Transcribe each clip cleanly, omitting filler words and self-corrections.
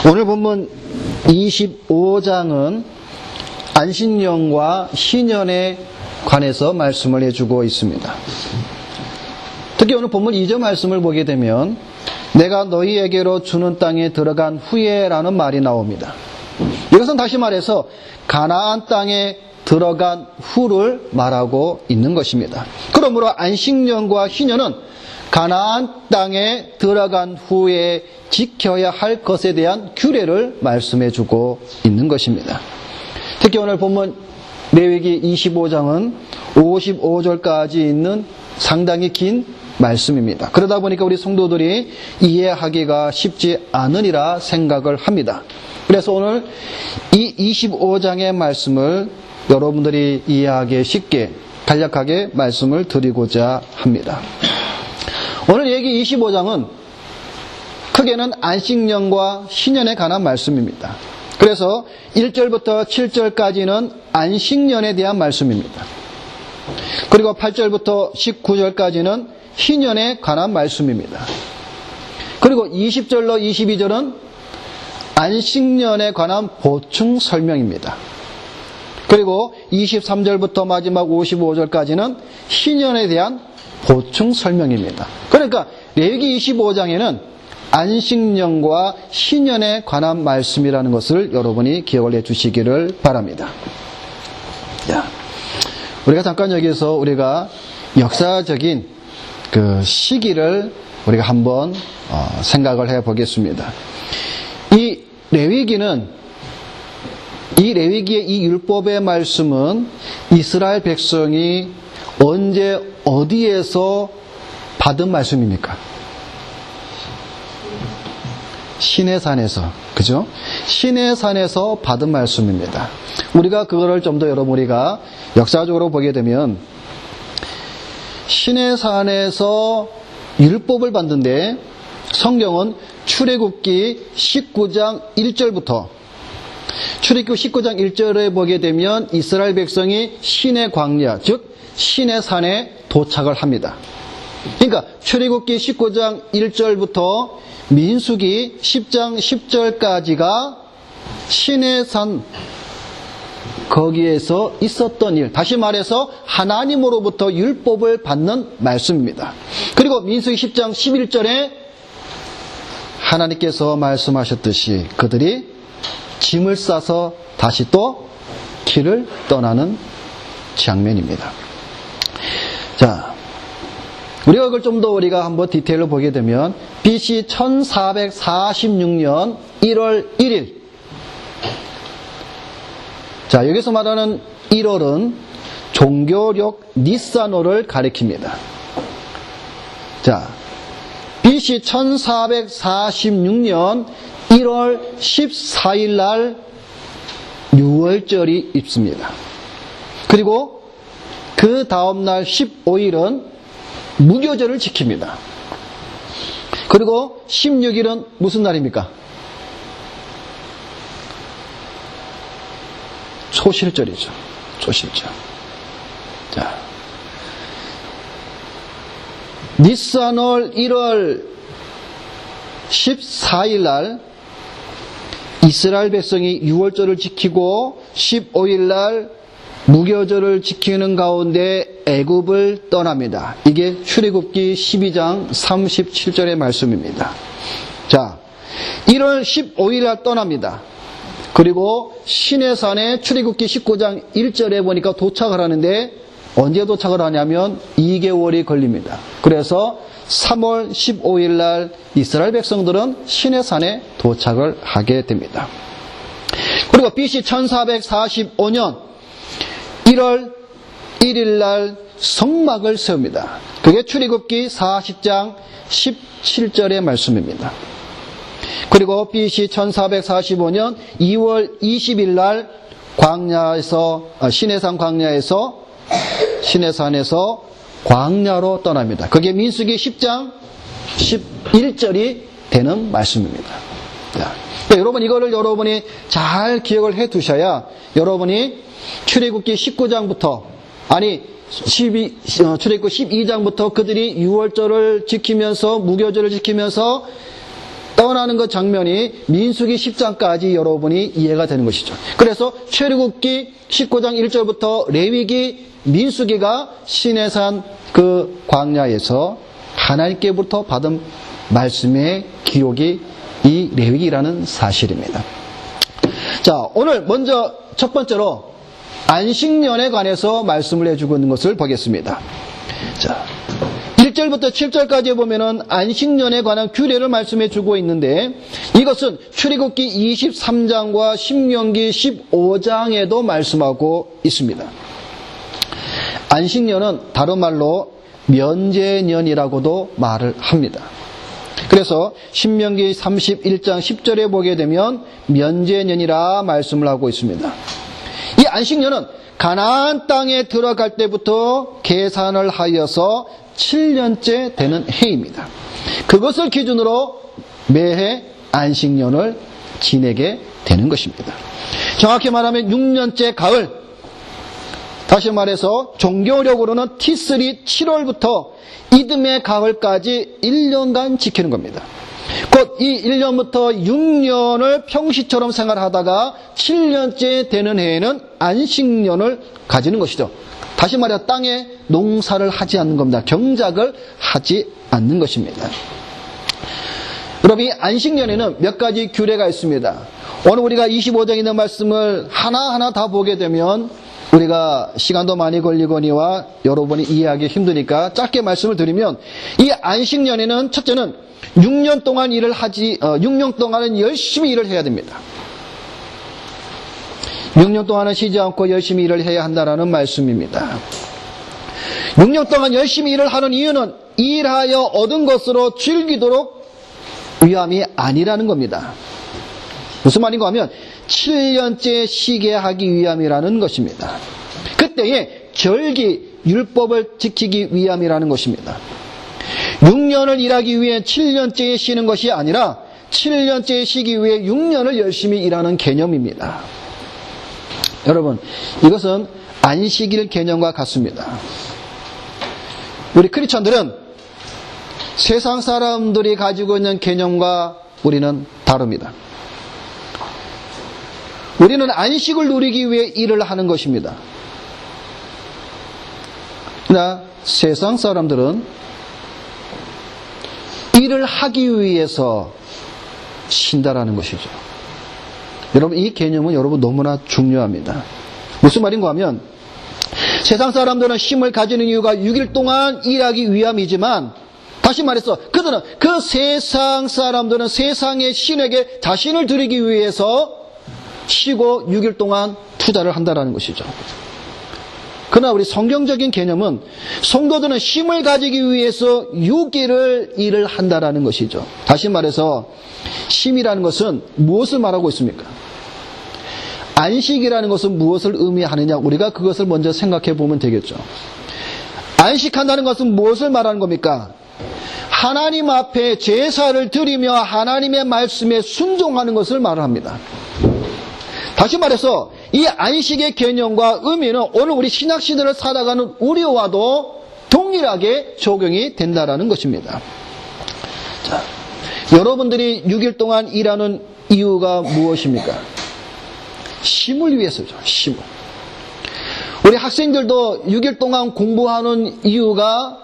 오늘 본문 25장은 안식년과 희년에 관해서 말씀을 해주고 있습니다. 특히 오늘 본문 2절 말씀을 보게 되면 내가 너희에게로 주는 땅에 들어간 후에 라는 말이 나옵니다. 이것은 다시 말해서 가나안 땅에 들어간 후를 말하고 있는 것입니다. 그러므로 안식년과 희년은 가나안 땅에 들어간 후에 지켜야 할 것에 대한 규례를 말씀해주고 있는 것입니다. 특히 오늘 본문 레위기 25장은 55절까지 있는 상당히 긴 말씀입니다. 그러다 보니까 우리 성도들이 이해하기가 쉽지 않으리라 생각을 합니다. 그래서 오늘 이 25장의 말씀을 여러분들이 이해하기 쉽게 간략하게 말씀을 드리고자 합니다. 오늘 얘기 25장은 크게는 안식년과 희년에 관한 말씀입니다. 그래서 1절부터 7절까지는 안식년에 대한 말씀입니다. 그리고 8절부터 19절까지는 희년에 관한 말씀입니다. 그리고 20절로 22절은 안식년에 관한 보충 설명입니다. 그리고 23절부터 마지막 55절까지는 희년에 대한 보충 설명입니다. 그러니까 레위기 25장에는 안식년과 희년에 관한 말씀이라는 것을 여러분이 기억을 해주시기를 바랍니다. 자, 우리가 잠깐 여기서 우리가 역사적인 그 시기를 우리가 한번 생각을 해 보겠습니다. 이 레위기의 이 율법의 말씀은 이스라엘 백성이 언제 어디에서 받은 말씀입니까? 시내산에서, 그죠? 시내산에서 받은 말씀입니다. 우리가 그거를 좀 더 여러분 우리가 역사적으로 보게 되면 시내산에서 율법을 받는데 성경은 출애굽기 19장 1절부터 출애굽기 19장 1절에 보게 되면 이스라엘 백성이 시내 광야, 즉 시내산에 도착을 합니다. 그러니까 출애굽기 19장 1절부터 민수기 10장 10절까지가 시내산 거기에서 있었던 일, 다시 말해서 하나님으로부터 율법을 받는 말씀입니다. 그리고 민수기 10장 11절에 하나님께서 말씀하셨듯이 그들이 짐을 싸서 다시 또 길을 떠나는 장면입니다. 자, 우리가 그걸 좀 더 우리가 한번 디테일로 보게 되면 BC 1446년 1월 1일, 자, 여기서 말하는 1월은 종교력 니산월을 가리킵니다. 자, BC 1446년 1월 14일 날 유월절이 있습니다. 그리고 그 다음날 15일은 무교절을 지킵니다. 그리고 16일은 무슨 날입니까? 초실절이죠. 초실절. 자, 니산월 1월 14일 날 이스라엘 백성이 유월절을 지키고 15일 날 무교절을 지키는 가운데 애굽을 떠납니다. 이게 출애굽기 12장 37절의 말씀입니다. 자, 1월 15일 날 떠납니다. 그리고 시내산에 출애굽기 19장 1절에 보니까 도착을 하는데 언제 도착을 하냐면 2개월이 걸립니다. 그래서 3월 15일 날 이스라엘 백성들은 시내산에 도착을 하게 됩니다. 그리고 BC 1445년 1월 1일 날 성막을 세웁니다. 그게 출애굽기 40장 17절의 말씀입니다. 그리고 BC 1445년 2월 20일 날 광야에서 시내산에서 광야로 떠납니다. 그게 민수기 10장 11절이 되는 말씀입니다. 자, 여러분 이거를 여러분이 잘 기억을 해 두셔야 여러분이 출애굽기 19장부터 출애굽기 12장부터 그들이 유월절을 지키면서 무교절을 지키면서 떠나는 그 장면이 민수기 10장까지 여러분이 이해가 되는 것이죠. 그래서 출애굽기 19장 1절부터 레위기, 민수기가 시내산 그 광야에서 하나님께부터 받은 말씀의 기록이 이 레위기라는 사실입니다. 자, 오늘 먼저 첫 번째로 안식년에 관해서 말씀을 해주고 있는 것을 보겠습니다. 자, 1절부터 7절까지 보면은 안식년에 관한 규례를 말씀해 주고 있는데 이것은 출애굽기 23장과 신명기 15장에도 말씀하고 있습니다. 안식년은 다른 말로 면제년이라고도 말을 합니다. 그래서 신명기 31장 10절에 보게 되면 면제년이라 말씀을 하고 있습니다. 이 안식년은 가나안 땅에 들어갈 때부터 계산을 하여서 7년째 되는 해입니다. 그것을 기준으로 매해 안식년을 지내게 되는 것입니다. 정확히 말하면 6년째 가을, 다시 말해서 종교력으로는 티스리 7월부터 이듬해 가을까지 1년간 지키는 겁니다. 곧 이 1년부터 6년을 평시처럼 생활하다가 7년째 되는 해에는 안식년을 가지는 것이죠. 다시 말해 땅에 농사를 하지 않는 겁니다. 경작을 하지 않는 것입니다. 여러분, 이 안식년에는 몇 가지 규례가 있습니다. 오늘 우리가 25장에 있는 말씀을 하나하나 다 보게 되면 우리가 시간도 많이 걸리거니와 여러분이 이해하기 힘드니까 짧게 말씀을 드리면 이 안식년에는 첫째는 6년 동안 6년 동안은 열심히 일을 해야 됩니다. 6년 동안은 쉬지 않고 열심히 일을 해야 한다는 말씀입니다. 6년 동안 열심히 일을 하는 이유는 일하여 얻은 것으로 즐기도록 위함이 아니라는 겁니다. 무슨 말인가 하면 7년째 쉬게 하기 위함이라는 것입니다. 그때에 절기, 율법을 지키기 위함이라는 것입니다. 6년을 일하기 위해 7년째에 쉬는 것이 아니라 7년째에 쉬기 위해 6년을 열심히 일하는 개념입니다. 여러분, 이것은 안식일 개념과 같습니다. 우리 크리스천들은 세상 사람들이 가지고 있는 개념과 우리는 다릅니다. 우리는 안식을 누리기 위해 일을 하는 것입니다. 그러나 세상 사람들은 일을 하기 위해서 쉰다라는 것이죠. 여러분, 이 개념은 여러분 너무나 중요합니다. 무슨 말인가 하면 세상 사람들은 쉼을 가지는 이유가 6일 동안 일하기 위함이지만 다시 말해서 그들은 그 세상 사람들은 세상의 신에게 자신을 드리기 위해서 쉬고 6일 동안 투자를 한다는 것이죠. 그러나 우리 성경적인 개념은 성도들은 쉼을 가지기 위해서 6일을 일을 한다는 것이죠. 다시 말해서 쉼이라는 것은 무엇을 말하고 있습니까? 안식이라는 것은 무엇을 의미하느냐, 우리가 그것을 먼저 생각해 보면 되겠죠. 안식한다는 것은 무엇을 말하는 겁니까? 하나님 앞에 제사를 드리며 하나님의 말씀에 순종하는 것을 말합니다. 다시 말해서 이 안식의 개념과 의미는 오늘 우리 신약시대를 살아가는 우리와도 동일하게 적용이 된다는 것입니다. 자, 여러분들이 6일 동안 일하는 이유가 무엇입니까? 쉼을 위해서죠. 쉼을. 우리 학생들도 6일 동안 공부하는 이유가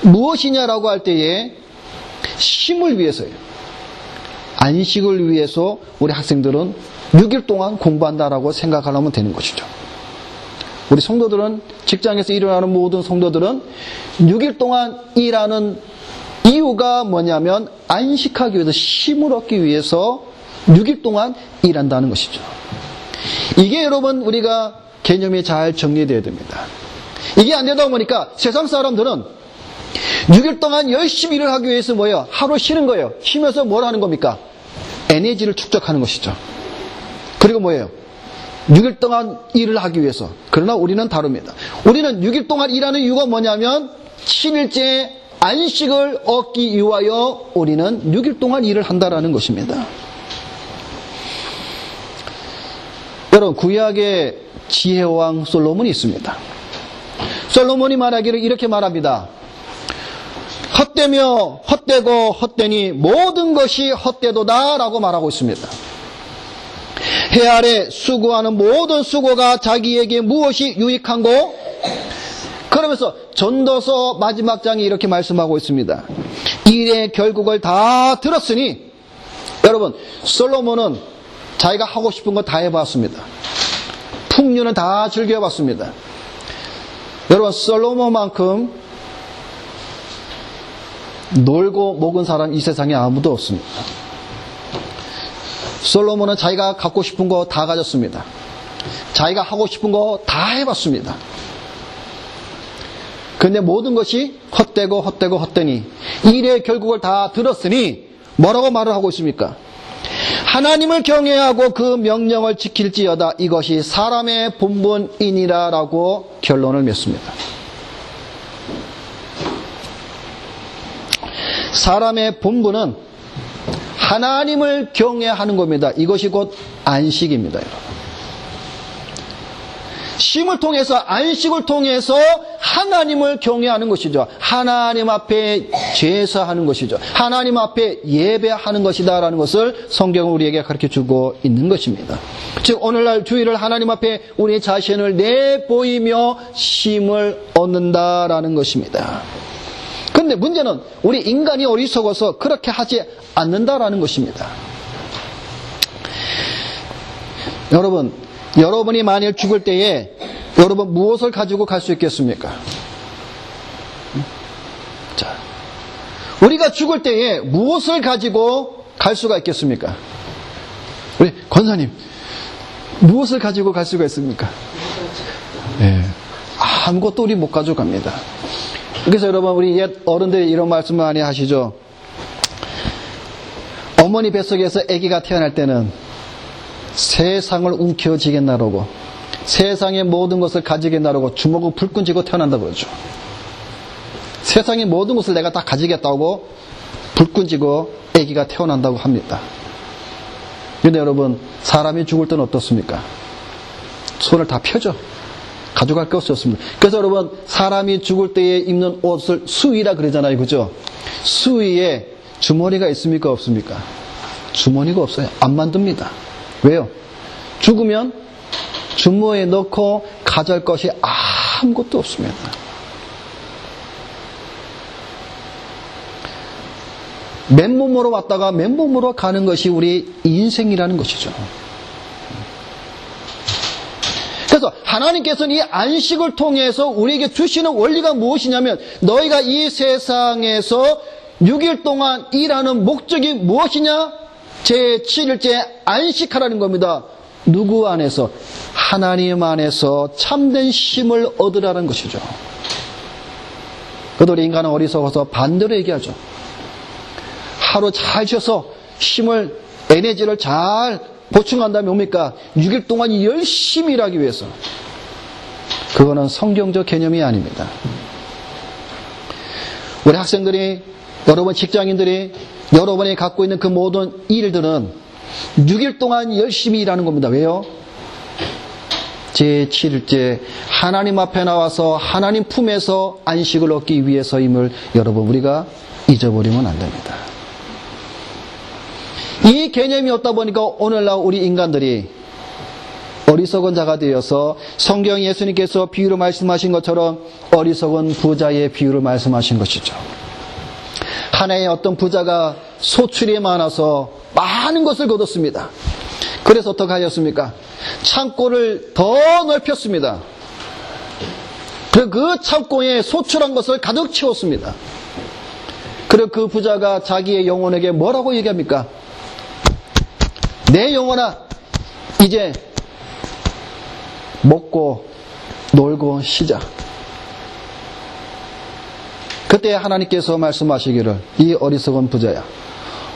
무엇이냐라고 할 때에 쉼을 위해서예요. 안식을 위해서 우리 학생들은 6일 동안 공부한다라고 생각하면 되는 것이죠. 우리 성도들은, 직장에서 일어나는 모든 성도들은 6일 동안 일하는 이유가 뭐냐면 안식하기 위해서, 쉼을 얻기 위해서 6일 동안 일한다는 것이죠. 이게 여러분 우리가 개념이 잘 정리되어야 됩니다. 이게 안 되다 보니까 세상 사람들은 6일 동안 열심히 일을 하기 위해서 뭐예요? 하루 쉬는 거예요. 쉬면서 뭘 하는 겁니까? 에너지를 축적하는 것이죠. 그리고 뭐예요? 6일 동안 일을 하기 위해서. 그러나 우리는 다릅니다. 우리는 6일 동안 일하는 이유가 뭐냐면 7일째 안식을 얻기 위하여 우리는 6일 동안 일을 한다라는 것입니다. 여러분, 구약에 지혜왕 솔로몬이 있습니다. 솔로몬이 말하기를 이렇게 말합니다. 헛되며 헛되고 헛되니 모든 것이 헛되도다 라고 말하고 있습니다. 해 아래 수고하는 모든 수고가 자기에게 무엇이 유익한고? 그러면서 전도서 마지막 장이 이렇게 말씀하고 있습니다. 일의 결국을 다 들었으니, 여러분, 솔로몬은 자기가 하고 싶은 거 다 해봤습니다. 풍류는 다 즐겨봤습니다. 여러분, 솔로몬만큼 놀고 먹은 사람 이 세상에 아무도 없습니다. 솔로몬은 자기가 갖고 싶은 거 다 가졌습니다. 자기가 하고 싶은 거 다 해봤습니다. 그런데 모든 것이 헛되고 헛되고 헛되니 일의 결국을 다 들었으니 뭐라고 말을 하고 있습니까? 하나님을 경외하고 그 명령을 지킬지어다 이것이 사람의 본분이니라 라고 결론을 맺습니다. 사람의 본분은 하나님을 경외하는 겁니다. 이것이 곧 안식입니다. 여러분. 쉼을 통해서, 안식을 통해서 하나님을 경외하는 것이죠. 하나님 앞에 제사하는 것이죠. 하나님 앞에 예배하는 것이다라는 것을 성경은 우리에게 가르쳐주고 있는 것입니다. 즉 오늘날 주일을 하나님 앞에 우리 자신을 내보이며 쉼을 얻는다라는 것입니다. 그런데 문제는 우리 인간이 어리석어서 그렇게 하지 않는다라는 것입니다. 여러분이 만일 죽을 때에 여러분 무엇을 가지고 갈 수 있겠습니까? 자, 우리가 죽을 때에 무엇을 가지고 갈 수가 있겠습니까? 우리 권사님, 무엇을 가지고 갈 수가 있습니까? 네, 아무것도 우리 못 가져갑니다. 그래서 여러분, 우리 옛 어른들이 이런 말씀 많이 하시죠. 어머니 뱃속에서 아기가 태어날 때는 세상을 움켜쥐겠나라고, 세상의 모든 것을 가지겠나라고 주먹을 불끈 쥐고 태어난다 그러죠. 세상의 모든 것을 내가 다 가지겠다고 불끈 쥐고 아기가 태어난다고 합니다. 그런데 여러분, 사람이 죽을 때는 어떻습니까? 손을 다 펴죠. 가져갈 게 없었습니다. 그래서 여러분, 사람이 죽을 때에 입는 옷을 수의라 그러잖아요. 그죠? 수의에 주머니가 있습니까? 없습니까? 주머니가 없어요. 안 만듭니다. 왜요? 죽으면 주머니에 넣고 가져갈 것이 아무것도 없습니다. 맨몸으로 왔다가 맨몸으로 가는 것이 우리 인생이라는 것이죠. 그래서 하나님께서는 이 안식을 통해서 우리에게 주시는 원리가 무엇이냐면, 너희가 이 세상에서 6일 동안 일하는 목적이 무엇이냐? 제7일째 안식하라는 겁니다. 누구 안에서? 하나님 안에서 참된 쉼을 얻으라는 것이죠. 그래도 우리 인간은 어리석어서 반대로 얘기하죠. 하루 잘 쉬어서 힘을, 에너지를 잘 보충한 다음에 뭡니까? 6일 동안 열심히 일하기 위해서. 그거는 성경적 개념이 아닙니다. 우리 학생들이, 여러분 직장인들이, 여러분이 갖고 있는 그 모든 일들은 6일 동안 열심히 일하는 겁니다. 왜요? 제7일째 하나님 앞에 나와서 하나님 품에서 안식을 얻기 위해서임을 여러분, 우리가 잊어버리면 안 됩니다. 이 개념이 없다 보니까 오늘날 우리 인간들이 어리석은 자가 되어서 성경 예수님께서 비유로 말씀하신 것처럼 어리석은 부자의 비유를 말씀하신 것이죠. 하나의 어떤 부자가 소출이 많아서 많은 것을 거뒀습니다. 그래서 어떻게 하였습니까? 창고를 더 넓혔습니다. 그 창고에 소출한 것을 가득 채웠습니다. 그리고 그 부자가 자기의 영혼에게 뭐라고 얘기합니까? 내 영혼아, 이제 먹고 놀고 쉬자. 그때 하나님께서 말씀하시기를, 이 어리석은 부자야,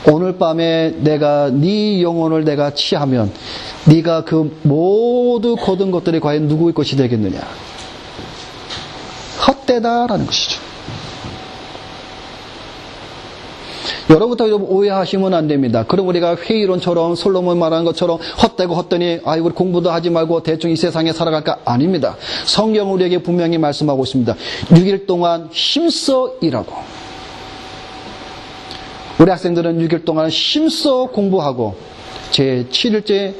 오늘 밤에 내가 네 영혼을 내가 취하면 네가 그 모두 거둔 것들이 과연 누구의 것이 되겠느냐? 헛되다라는 것이죠. 여러분부터 오해하시면 안 됩니다. 그럼 우리가 회의론처럼 솔로몬 말하는 것처럼 헛되고 헛되니 우리 공부도 하지 말고 대충 이 세상에 살아갈까? 아닙니다. 성경은 우리에게 분명히 말씀하고 있습니다. 6일 동안 힘써 일하고 우리 학생들은 6일 동안 힘써 공부하고 제7일째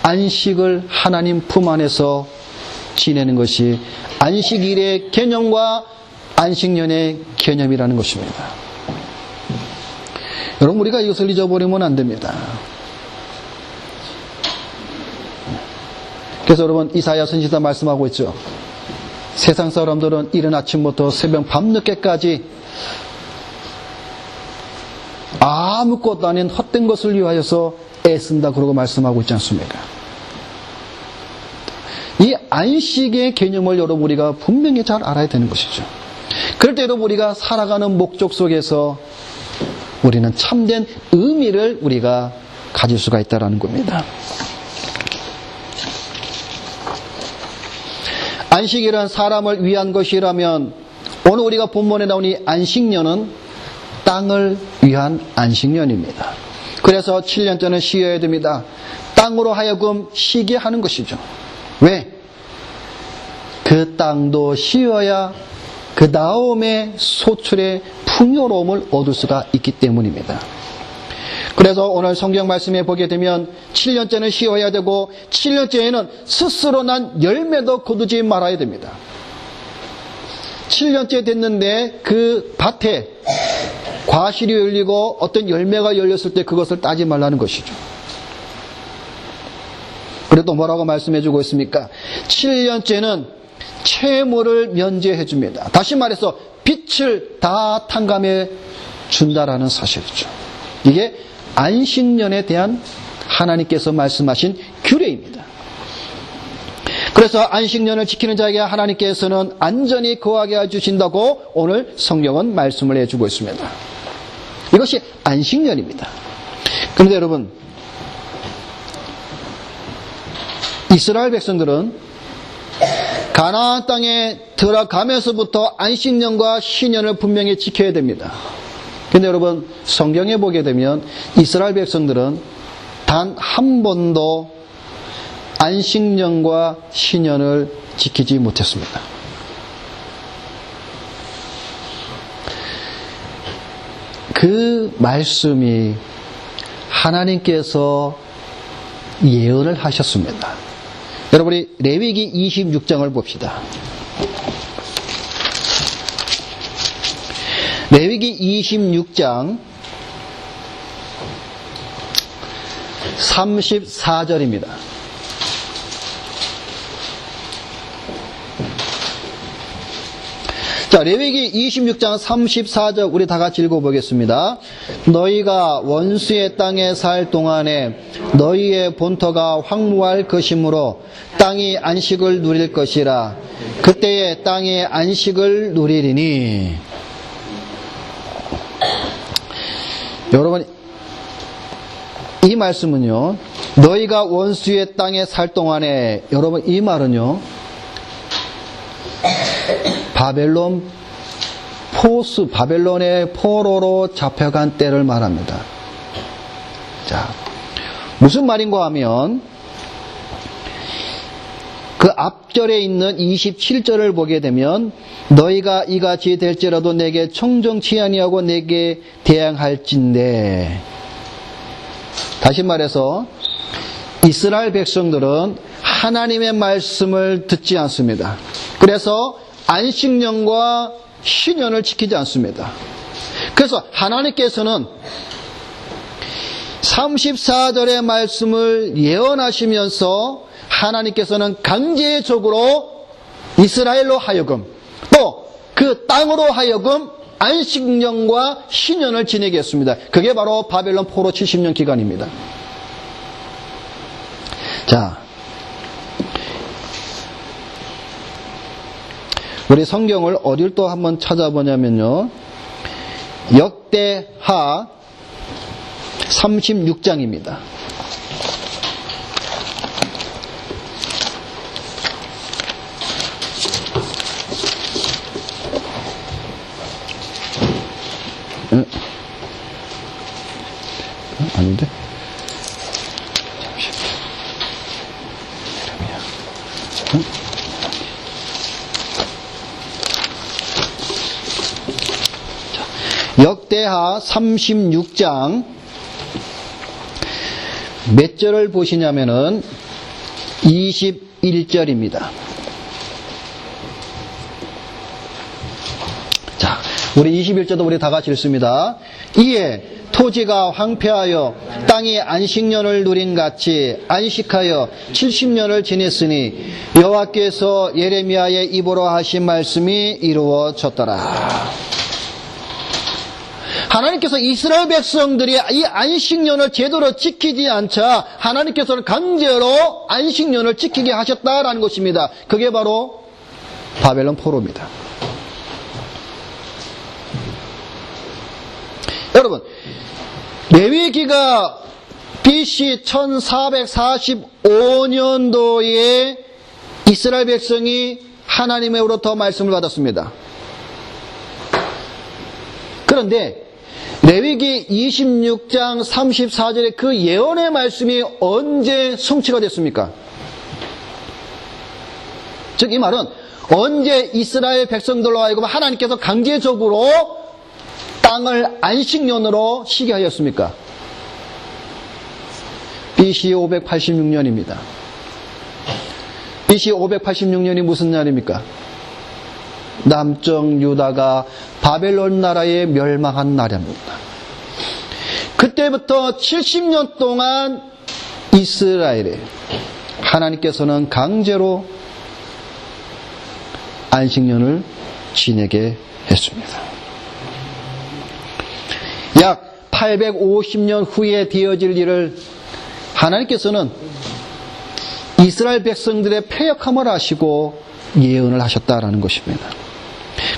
안식을 하나님 품 안에서 지내는 것이 안식일의 개념과 안식년의 개념이라는 것입니다. 여러분, 우리가 이것을 잊어버리면 안 됩니다. 그래서 여러분, 이사야 선지자 말씀하고 있죠. 세상 사람들은 이른 아침부터 새벽 밤늦게까지 아무것도 아닌 헛된 것을 위하여서 애쓴다 그러고 말씀하고 있지 않습니까? 이 안식의 개념을 여러분 우리가 분명히 잘 알아야 되는 것이죠. 그럴 때 여러분 우리가 살아가는 목적 속에서 우리는 참된 의미를 우리가 가질 수가 있다는 겁니다. 안식이란 사람을 위한 것이라면 오늘 우리가 본문에 나온 이 안식년은 땅을 위한 안식년입니다. 그래서 7년째는 쉬어야 됩니다. 땅으로 하여금 쉬게 하는 것이죠. 왜? 그 땅도 쉬어야 그 다음에 소출의 풍요로움을 얻을 수가 있기 때문입니다. 그래서 오늘 성경 말씀에 보게 되면 7년째는 쉬어야 되고 7년째에는 스스로 난 열매도 거두지 말아야 됩니다. 7년째 됐는데 그 밭에 과실이 열리고 어떤 열매가 열렸을 때 그것을 따지 말라는 것이죠. 그래도 뭐라고 말씀해주고 있습니까? 7년째는 채무를 면제해 줍니다. 다시 말해서 빛을 다 탕감해 준다라는 사실이죠. 이게 안식년에 대한 하나님께서 말씀하신 규례입니다. 그래서 안식년을 지키는 자에게 하나님께서는 안전히 거하게 해주신다고 오늘 성경은 말씀을 해주고 있습니다. 이것이 안식년입니다. 그런데 여러분, 이스라엘 백성들은 가나안 땅에 들어가면서부터 안식년과 신년을 분명히 지켜야 됩니다. 그런데 여러분, 성경에 보게 되면 이스라엘 백성들은 단 한 번도 안식년과 신년을 지키지 못했습니다. 그 말씀이 하나님께서 예언을 하셨습니다. 여러분이 레위기 26장을 봅시다. 레위기 26장 34절입니다. 자, 레위기 26장 34절 우리 다 같이 읽어보겠습니다. 너희가 원수의 땅에 살 동안에 너희의 본토가 황무할 것이므로 땅이 안식을 누릴 것이라. 그때에 땅이 안식을 누리리니. 여러분, 이 말씀은요, 너희가 원수의 땅에 살 동안에, 여러분, 이 말은요, 바벨론의 포로로 잡혀간 때를 말합니다. 자, 무슨 말인가 하면 그 앞절에 있는 27절을 보게 되면 너희가 이같이 될지라도 내게 청정치 아니하고 내게 대항할진대. 다시 말해서 이스라엘 백성들은 하나님의 말씀을 듣지 않습니다. 그래서 안식년과 신년을 지키지 않습니다. 그래서 하나님께서는 34절의 말씀을 예언하시면서 하나님께서는 강제적으로 이스라엘로 하여금 또 그 땅으로 하여금 안식년과 신년을 지내게 했습니다. 그게 바로 바벨론 포로 70년 기간입니다. 자, 우리 성경을 어딜 또 한번 찾아보냐면요, 역대하 36장입니다. 아닌데? 호세아 36장 몇 절을 보시냐면은 21절입니다. 자, 우리 21절도 우리 다 같이 읽습니다. 이에 토지가 황폐하여 땅이 안식년을 누린 같이 안식하여 70년을 지냈으니 여호와께서 예레미야의 입으로 하신 말씀이 이루어졌더라. 하나님께서 이스라엘 백성들이 이 안식년을 제대로 지키지 않자 하나님께서는 강제로 안식년을 지키게 하셨다라는 것입니다. 그게 바로 바벨론 포로입니다. 여러분, 레위기가 BC 1445년도에 이스라엘 백성이 하나님으로부터 말씀을 받았습니다. 그런데 레위기 26장 34절의 그 예언의 말씀이 언제 성취가 됐습니까? 즉 이 말은 언제 이스라엘 백성들로 하여금 하나님께서 강제적으로 땅을 안식년으로 쉬게 하였습니까? BC 586년입니다. BC 586년이 무슨 날입니까? 남쪽 유다가 바벨론 나라에 멸망한 날입니다. 그때부터 70년 동안 이스라엘에 하나님께서는 강제로 안식년을 지내게 했습니다. 약 850년 후에 되어질 일을 하나님께서는 이스라엘 백성들의 패역함을 아시고 예언을 하셨다라는 것입니다.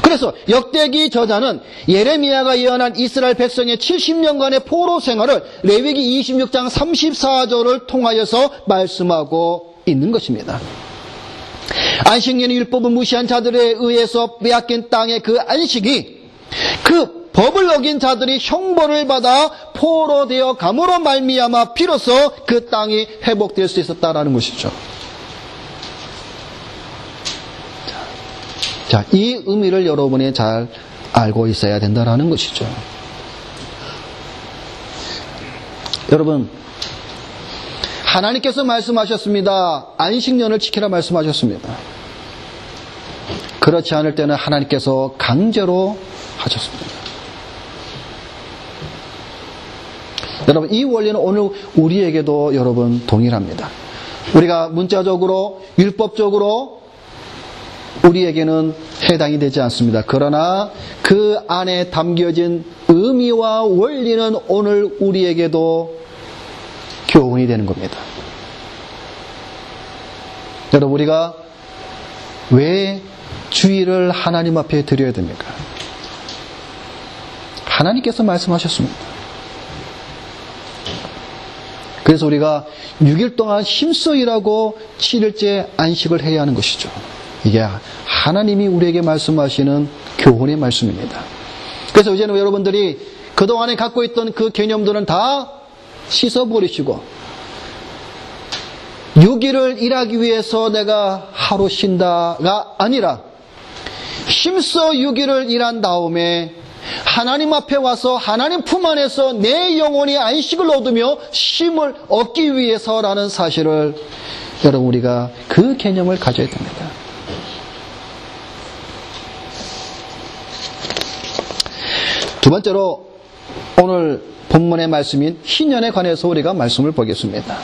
그래서 역대기 저자는 예레미야가 예언한 이스라엘 백성의 70년간의 포로 생활을 레위기 26장 34절을 통하여서 말씀하고 있는 것입니다. 안식년의 율법을 무시한 자들에 의해서 빼앗긴 땅의 그 안식이 그 법을 어긴 자들이 형벌을 받아 포로 되어 감으로 말미암아 비로소 그 땅이 회복될 수 있었다라는 것이죠. 자, 이 의미를 여러분이 잘 알고 있어야 된다라는 것이죠. 여러분, 하나님께서 말씀하셨습니다. 안식년을 지키라 말씀하셨습니다. 그렇지 않을 때는 하나님께서 강제로 하셨습니다. 여러분, 이 원리는 오늘 우리에게도 여러분 동일합니다. 우리가 문자적으로, 율법적으로 우리에게는 해당이 되지 않습니다. 그러나 그 안에 담겨진 의미와 원리는 오늘 우리에게도 교훈이 되는 겁니다. 여러분, 우리가 왜 주일을 하나님 앞에 드려야 됩니까? 하나님께서 말씀하셨습니다. 그래서 우리가 6일 동안 힘써 일하고 7일째 안식을 해야 하는 것이죠. 이게 하나님이 우리에게 말씀하시는 교훈의 말씀입니다. 그래서 이제는 여러분들이 그동안에 갖고 있던 그 개념들은 다 씻어버리시고 6일을 일하기 위해서 내가 하루 쉰다가 아니라 힘써 6일을 일한 다음에 하나님 앞에 와서 하나님 품 안에서 내 영혼이 안식을 얻으며 쉼을 얻기 위해서라는 사실을 여러분 우리가 그 개념을 가져야 됩니다. 두 번째로 오늘 본문의 말씀인 희년에 관해서 우리가 말씀을 보겠습니다.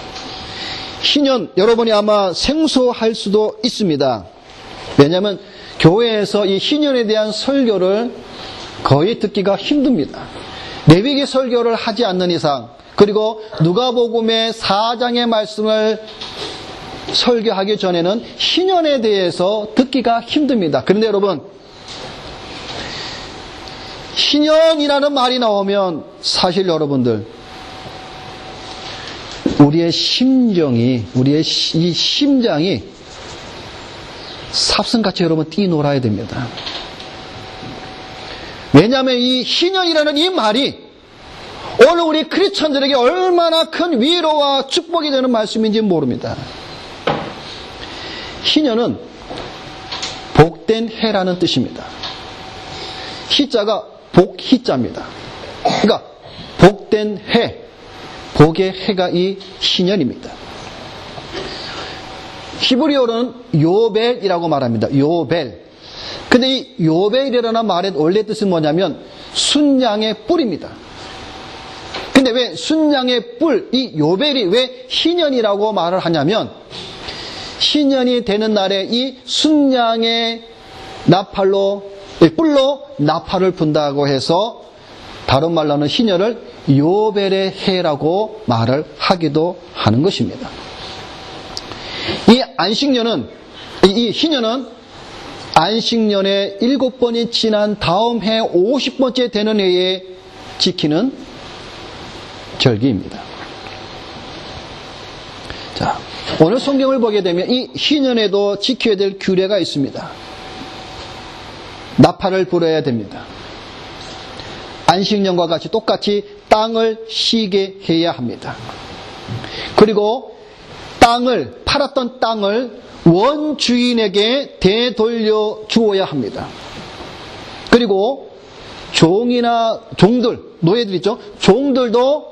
희년, 여러분이 아마 생소할 수도 있습니다. 왜냐하면 교회에서 이 희년에 대한 설교를 거의 듣기가 힘듭니다. 레위기 설교를 하지 않는 이상, 그리고 누가복음의 4장의 말씀을 설교하기 전에는 희년에 대해서 듣기가 힘듭니다. 그런데 여러분, 희년이라는 말이 나오면 사실 여러분들 우리의 심정이, 우리의 이 심장이 삽승같이 여러분 뛰놀아야 됩니다. 왜냐하면 이 희년이라는 이 말이 오늘 우리 크리스천들에게 얼마나 큰 위로와 축복이 되는 말씀인지 모릅니다. 희년은 복된 해라는 뜻입니다. 희자가 복희자입니다. 그러니까 복된 해, 복의 해가 이 신년입니다. 히브리어로는 요벨이라고 말합니다. 요벨. 근데 이 요벨이라는 말의 원래 뜻은 뭐냐면 순양의 뿔입니다. 근데 왜 순양의 뿔, 이 요벨이 왜 희년이라고 말을 하냐면 희년이 되는 날에 이 순양의 뿔로 나팔을 분다고 해서 다른 말로는 희년을 요벨의 해라고 말을 하기도 하는 것입니다. 이 안식년은, 이 희년은 안식년의 7번이 지난 다음 해 50번째 되는 해에 지키는 절기입니다. 자, 오늘 성경을 보게 되면 이 희년에도 지켜야 될 규례가 있습니다. 나팔을 불어야 됩니다. 안식년과 같이 똑같이 땅을 쉬게 해야 합니다. 그리고 팔았던 땅을 원주인에게 되돌려 주어야 합니다. 그리고 종들, 노예들 있죠? 종들도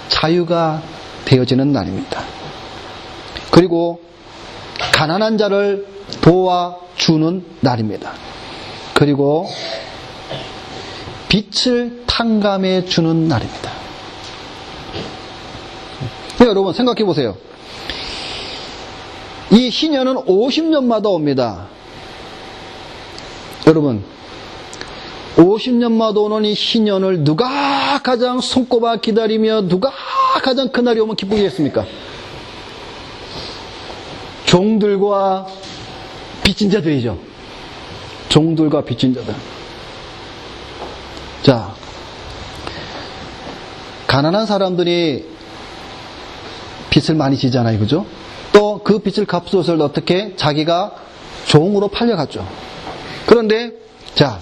자유가 되어지는 날입니다. 그리고 가난한 자를 도와주는 날입니다. 그리고 빛을 탕감해 주는 날입니다. 여러분 생각해 보세요. 이 희년은 50년마다 옵니다. 여러분 50년마다 오는 이 희년을 누가 가장 손꼽아 기다리며 누가 가장 그날이 오면 기쁘겠습니까? 종들과 빚진 자들이죠. 종들과 빚진 자들. 자, 가난한 사람들이 빚을 많이 지잖아요. 그죠? 또 그 빚을 갚소서를 어떻게 자기가 종으로 팔려갔죠. 그런데 자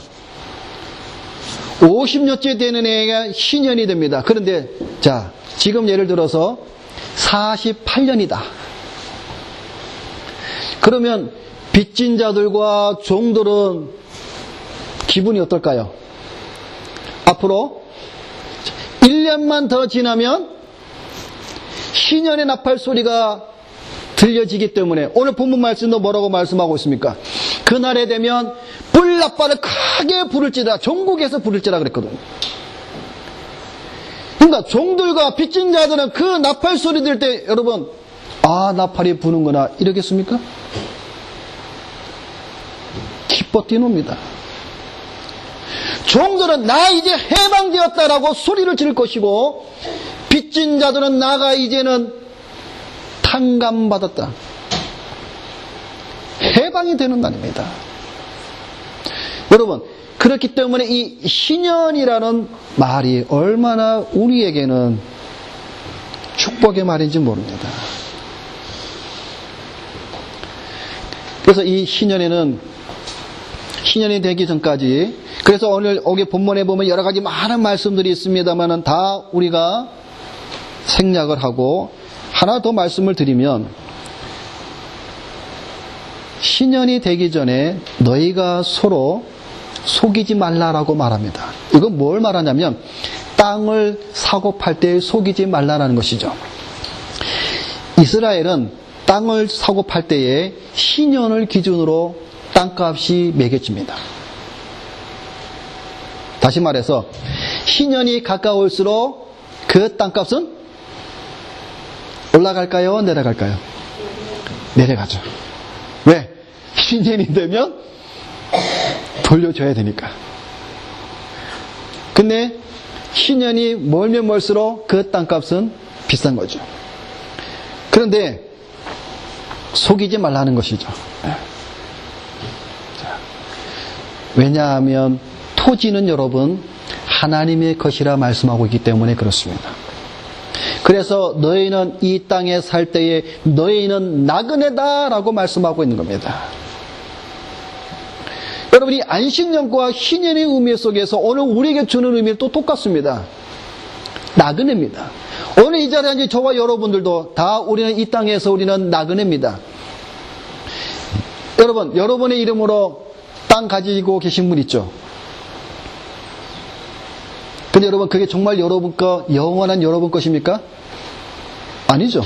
50년째 되는 애가 희년이 됩니다. 그런데 자 지금 예를 들어서 48년이다. 그러면 빚진 자들과 종들은 기분이 어떨까요? 앞으로 1년만 더 지나면 희년의 나팔 소리가 들려지기 때문에 오늘 본문 말씀도 뭐라고 말씀하고 있습니까? 그날에 되면 뿔나팔을 크게 부를지라, 전국에서 부를지라 그랬거든요. 그러니까 종들과 빚진 자들은 그 나팔 소리 들을 때 여러분 나팔이 부는구나 이러겠습니까? 기뻐 뛰놉니다. 종들은 나 이제 해방되었다라고 소리를 지를 것이고 빚진 자들은 나가 이제는 탕감받았다. 해방이 되는 날입니다. 여러분 그렇기 때문에 이 희년이라는 말이 얼마나 우리에게는 축복의 말인지 모릅니다. 그래서 이 희년이 되기 전까지 그래서 오늘 여기 본문에 보면 여러 가지 많은 말씀들이 있습니다만은 다 우리가 생략을 하고 하나 더 말씀을 드리면 희년이 되기 전에 너희가 서로 속이지 말라라고 말합니다. 이건 뭘 말하냐면 땅을 사고 팔 때 속이지 말라라는 것이죠. 이스라엘은 땅을 사고 팔 때에 희년을 기준으로 땅값이 매겨집니다. 다시 말해서 희년이 가까울수록 그 땅값은 올라갈까요? 내려갈까요? 내려가죠. 왜? 희년이 되면 돌려줘야 되니까. 근데 희년이 멀면 멀수록 그 땅값은 비싼 거죠. 그런데 속이지 말라는 것이죠. 왜냐하면 토지는 여러분 하나님의 것이라 말씀하고 있기 때문에 그렇습니다. 그래서 너희는 이 땅에 살 때에 너희는 나그네다 라고 말씀하고 있는 겁니다. 여러분이 안식년과 희년의 의미 속에서 오늘 우리에게 주는 의미는 또 똑같습니다. 나그네입니다. 오늘 이 자리에 앉은 저와 여러분들도 다 우리는 이 땅에서 우리는 나그네입니다. 여러분, 여러분의 이름으로 땅 가지고 계신 분 있죠? 근데 여러분, 그게 정말 여러분 거, 영원한 여러분 것입니까? 아니죠.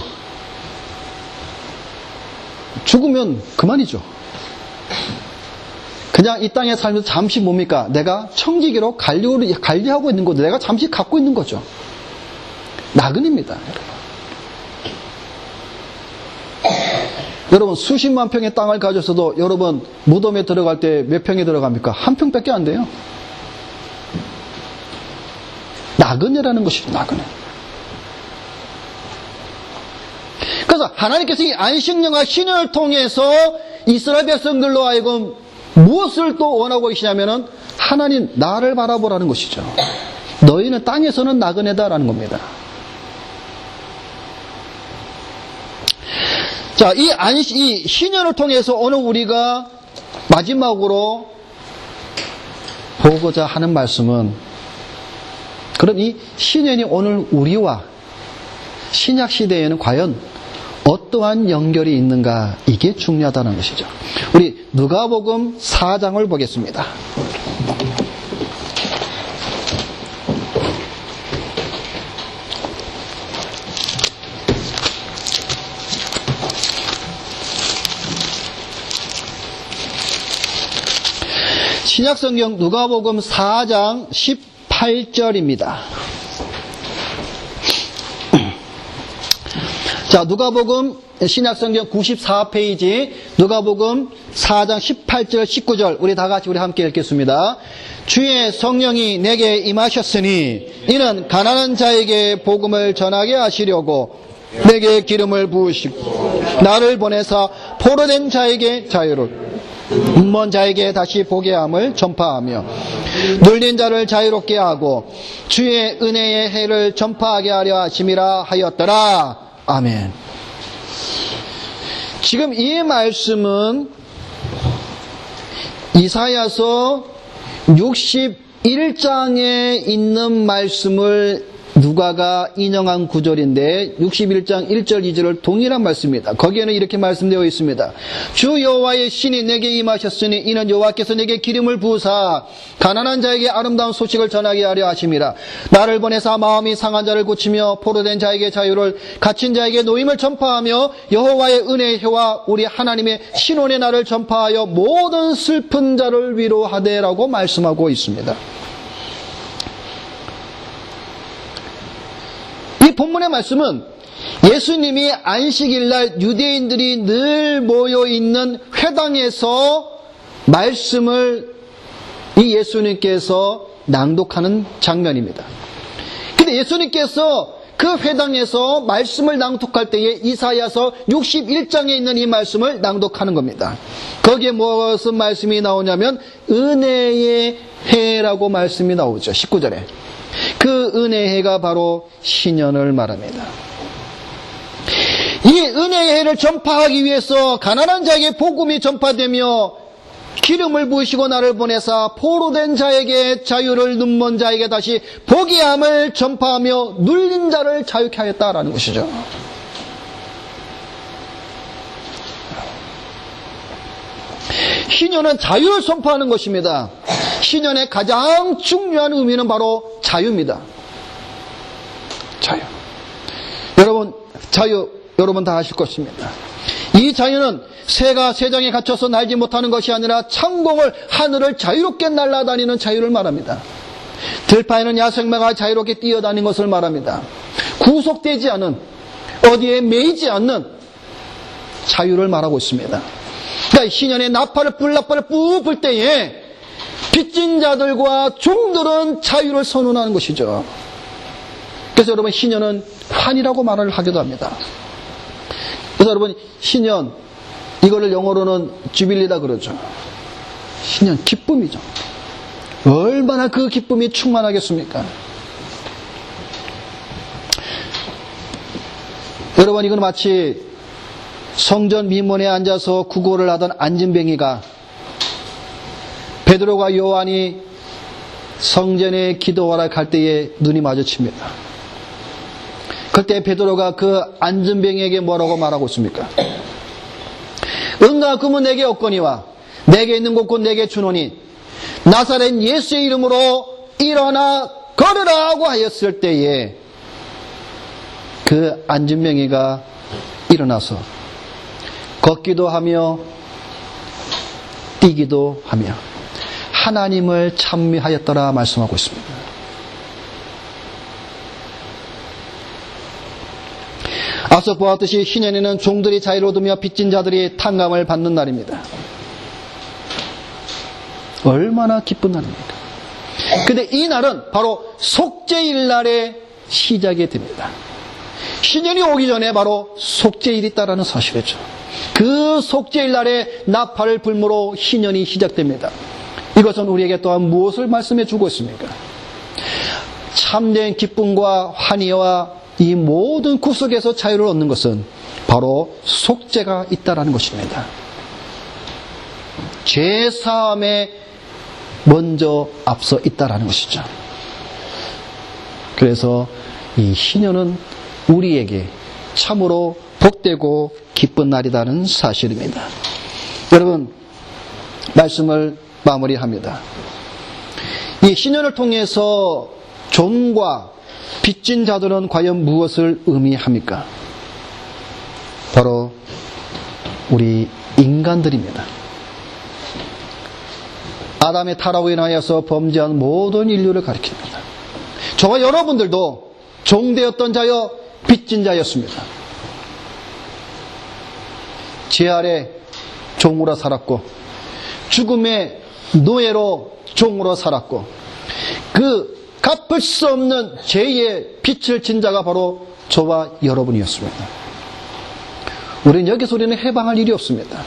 죽으면 그만이죠. 그냥 이 땅에 살면서 잠시 뭡니까? 내가 청지기로 관리하고 있는 거죠. 내가 잠시 갖고 있는 거죠. 나그네입니다. 여러분, 수십만 평의 땅을 가졌어도 여러분 무덤에 들어갈 때 몇 평에 들어갑니까? 한 평밖에 안 돼요. 나그네라는 것이죠. 나그네. 그래서 하나님께서 이 안식년과 신년을 통해서 이스라엘 백성들로 하여금 무엇을 또 원하고 계시냐면은 하나님 나를 바라보라는 것이죠. 너희는 땅에서는 나그네다라는 겁니다. 자, 이 신년을 통해서 오늘 우리가 마지막으로 보고자 하는 말씀은, 그럼 이 신년이 오늘 우리와 신약 시대에는 과연 어떠한 연결이 있는가, 이게 중요하다는 것이죠. 우리 누가복음 4장을 보겠습니다. 신약성경 누가복음 4장 18절입니다. 자, 누가복음 신약성경 94페이지 누가복음 4장 18절 19절 우리 다 같이 우리 함께 읽겠습니다. 주의 성령이 내게 임하셨으니 이는 가난한 자에게 복음을 전하게 하시려고 내게 기름을 부으시고 나를 보내사 포로된 자에게 자유를, 눈먼 자에게 다시 보게 함을 전파하며 눌린 자를 자유롭게 하고 주의 은혜의 해를 전파하게 하려 하심이라 하였더라. 아멘. 지금 이 말씀은 이사야서 61장에 있는 말씀을 누가가 인용한 구절인데 61장 1절 2절을 동일한 말씀입니다. 거기에는 이렇게 말씀되어 있습니다. 주 여호와의 신이 내게 임하셨으니 이는 여호와께서 내게 기름을 부으사 가난한 자에게 아름다운 소식을 전하게 하려 하심이라. 나를 보내사 마음이 상한 자를 고치며 포로된 자에게 자유를, 갇힌 자에게 노임을 전파하며 여호와의 은혜의 해와 우리 하나님의 신원의 날을 전파하여 모든 슬픈 자를 위로하되라고 말씀하고 있습니다. 이 본문의 말씀은 예수님이 안식일날 유대인들이 늘 모여있는 회당에서 말씀을 이 예수님께서 낭독하는 장면입니다. 근데 예수님께서 그 회당에서 말씀을 낭독할 때에 이사야서 61장에 있는 이 말씀을 낭독하는 겁니다. 거기에 무슨 말씀이 나오냐면 은혜의 해라고 말씀이 나오죠. 19절에. 그 은혜의 해가 바로 신년을 말합니다. 이 은혜의 해를 전파하기 위해서 가난한 자에게 복음이 전파되며 기름을 부으시고 나를 보내사 포로된 자에게 자유를, 눈먼 자에게 다시 보게 함을 전파하며 눌린 자를 자유케 하였다라는 것이죠. 신년은 자유를 선포하는 것입니다. 신년의 가장 중요한 의미는 바로 자유입니다. 자유. 여러분, 자유, 여러분 다 아실 것입니다. 이 자유는 새가 새장에 갇혀서 날지 못하는 것이 아니라 창공을, 하늘을 자유롭게 날아다니는 자유를 말합니다. 들판에는 야생마가 자유롭게 뛰어다니는 것을 말합니다. 구속되지 않은, 어디에 매이지 않는 자유를 말하고 있습니다. 그러니까 신년의 나팔을 불 때에 빚진 자들과 종들은 자유를 선언하는 것이죠. 그래서 여러분, 신년은 환이라고 말을 하기도 합니다. 그래서 여러분, 신년, 이거를 영어로는 주빌리다 그러죠. 신년, 기쁨이죠. 얼마나 그 기쁨이 충만하겠습니까? 여러분, 이건 마치 성전 미문에 앉아서 구걸을 하던 안진뱅이가 베드로가 요한이 성전에 기도하러 갈 때에 눈이 마주칩니다. 그때 베드로가 그 안진뱅이에게 뭐라고 말하고 있습니까? 은과 금은 내게 없거니와 내게 있는 것 곧 내게 주노니 나사렛 예수의 이름으로 일어나 걸으라고 하였을 때에 그 안진뱅이가 일어나서 걷기도 하며 뛰기도 하며 하나님을 찬미하였더라 말씀하고 있습니다. 앞서 보았듯이 신년에는 종들이 자유를 얻으며 빚진 자들이 탕감을 받는 날입니다. 얼마나 기쁜 날입니까? 근데 이 날은 바로 속죄일 날에 시작이 됩니다. 신년이 오기 전에 바로 속죄일이 있다는 사실이죠. 그 속죄일 날에 나팔을 불므로 신년이 시작됩니다. 이것은 우리에게 또한 무엇을 말씀해 주고 있습니까? 참된 기쁨과 환희와 이 모든 구속에서 자유를 얻는 것은 바로 속죄가 있다는 것입니다. 죄사함에 먼저 앞서 있다는 것이죠. 그래서 이 신년은 우리에게 참으로 복되고 기쁜 날이라는 사실입니다. 여러분, 말씀을 마무리합니다. 이 신년을 통해서 종과 빚진 자들은 과연 무엇을 의미합니까? 바로 우리 인간들입니다. 아담의 타락으로 인하여서 범죄한 모든 인류를 가리킵니다. 저와 여러분들도 종되었던 자여 빚진 자였습니다. 죄 아래 종으로 살았고 죽음의 노예로 종으로 살았고 그 갚을 수 없는 죄의 빚을 진 자가 바로 저와 여러분이었습니다. 우리는 해방할 일이 없습니다.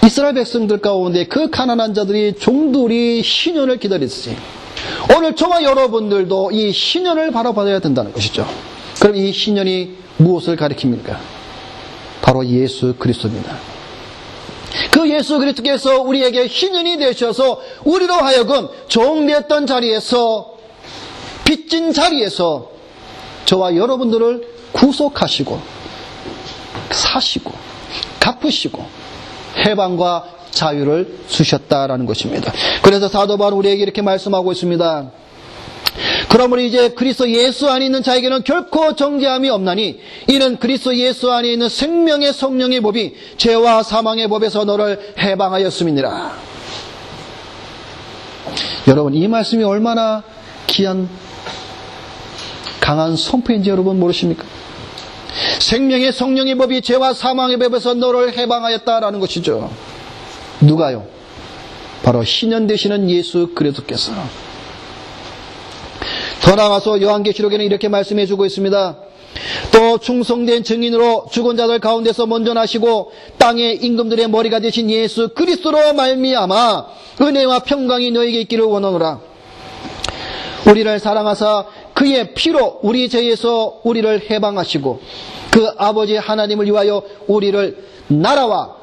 이스라엘 백성들 가운데 그 가난한 자들이 종들이 신년을 기다리듯이 오늘 저와 여러분들도 이 신년을 바라봐야 된다는 것이죠. 그럼 이 신년이 무엇을 가리킵니까? 바로 예수 그리스도입니다. 그 예수 그리스도께서 우리에게 신년이 되셔서 우리로 하여금 종되었던 자리에서 빚진 자리에서 저와 여러분들을 구속하시고 사시고 갚으시고 해방과 자유를 주셨다라는 것입니다. 그래서 사도 바울은 우리에게 이렇게 말씀하고 있습니다. 그러므로 이제 그리스도 예수 안에 있는 자에게는 결코 정죄함이 없나니 이는 그리스도 예수 안에 있는 생명의 성령의 법이 죄와 사망의 법에서 너를 해방하였음이니라. 여러분, 이 말씀이 얼마나 귀한 강한 선포인지 여러분 모르십니까? 생명의 성령의 법이 죄와 사망의 법에서 너를 해방하였다라는 것이죠. 누가요? 바로 신년 되시는 예수 그리스도께서. 더 나아가서 요한계시록에는 이렇게 말씀해주고 있습니다. 또 충성된 증인으로 죽은 자들 가운데서 먼저 나시고 땅의 임금들의 머리가 되신 예수 그리스도로 말미암아 은혜와 평강이 너에게 있기를 원하노라. 우리를 사랑하사 그의 피로 우리 죄에서 우리를 해방하시고 그 아버지 하나님을 위하여 우리를 나라와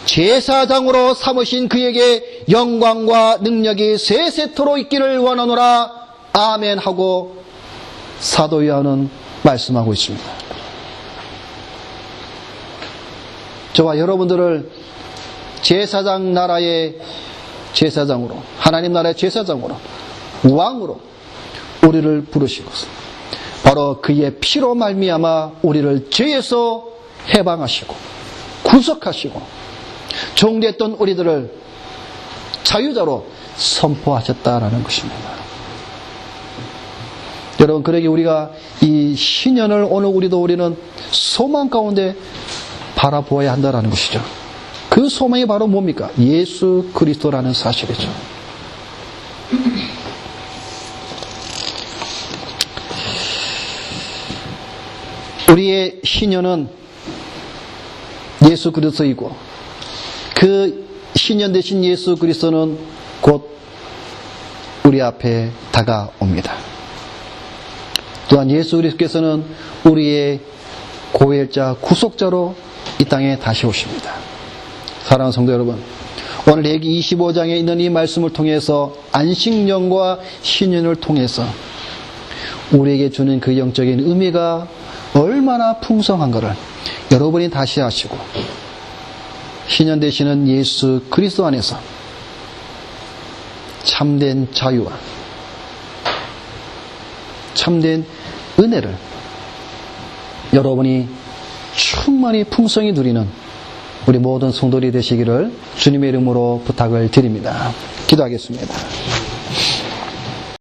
제사장으로 삼으신 그에게 영광과 능력이 세세토록 있기를 원하노라. 아멘 하고 사도 요한은 말씀하고 있습니다. 저와 여러분들을 제사장 나라의 제사장으로, 하나님 나라의 제사장으로, 왕으로 우리를 부르시고 바로 그의 피로 말미암아 우리를 죄에서 해방하시고 구속하시고 종됐던 우리들을 자유자로 선포하셨다라는 것입니다. 여러분, 그러기에 우리가 이 신년을 오늘 우리는 소망 가운데 바라보아야 한다는 것이죠. 그 소망이 바로 뭡니까? 예수 그리스도라는 사실이죠. 우리의 신년은 예수 그리스도이고 그 신년 되신 예수 그리스도는 곧 우리 앞에 다가옵니다. 또한 예수 그리스도께서는 우리의 고혈자 구속자로 이 땅에 다시 오십니다. 사랑하는 성도 여러분, 오늘 레위기 25장에 있는 이 말씀을 통해서 안식년과 신년을 통해서 우리에게 주는 그 영적인 의미가 얼마나 풍성한가를 여러분이 다시 아시고 신년 되시는 예수 그리스도 안에서 참된 자유와 참된 은혜를 여러분이 충만히 풍성히 누리는 우리 모든 성도들이 되시기를 주님의 이름으로 부탁을 드립니다. 기도하겠습니다.